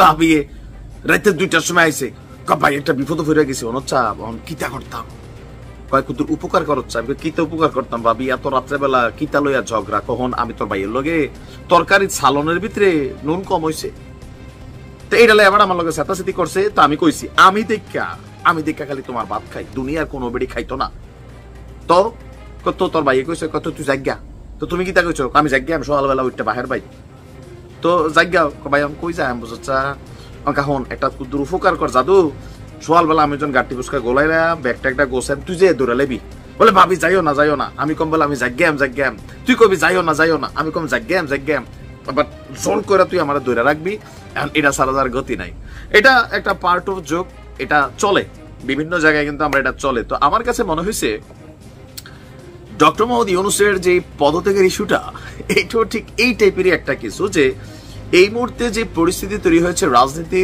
ভাবি রাতে 2টার সময় আইছে, ভাই একটা বিপদ হয়ে গেছে, অনচ্ছা কিতা করতাম, কয় কুতুর উপকার করছ, আমি কিতা উপকার করতাম ভাবি, এত রাত্রেবেলা কিতা লইয়া ঝগড়া, কখন আমি তোর ভাইয়ের লগে তরকারি সালনের ভিতরে নুন কম হয়েছে, তো এইটা আবার আমার লগে চেতাচেতি করছে। তো আমি কইছি আমি দেখা খালি তোমার ভাত খাই, দুনিয়ার কোনো বেড়ি খাইতো না। তো কত তোর ভাইয়ে কইছে, কত তুই জায়গা, তো তুমি কিতা কইছো, আমি জায়গা, আমি সকালবেলা উঠতে বাহের ভাই, তো জায়গা ভাই আমি কই যাই, আমি বুঝছা এখন একটা কুদ্দুর উপকার কর জাদু, সকালবেলা আমি যখন গাড়ি পুস্কা গোলাইলাম, ব্যাগটা একটা গোছাম, তুই যে দৌড়া লেবি, বলে ভাবি যাইও না, আমি কম বলে আমি জাগ্যাম, তুই কবি যাইও না, আমি কম জাগ্যাম, বাট জোর করে তুই আমার দৌড়া রাখবি, এখন এটা সারা যার গতি নাই। এটা একটা পার্ট অফ জোক, এটা চলে বিভিন্ন জায়গায়, কিন্তু আমরা এটা চলে। তো আমার কাছে মনে হয়েছে ডক্টর মোহাম্মদ ইউনূসের যে পদত্যাগের ইস্যুটা, এটাও ঠিক এই টাইপেরই একটা কিছু, যে এই মুহূর্তে যে পরিস্থিতি তৈরি হয়েছে রাজনীতির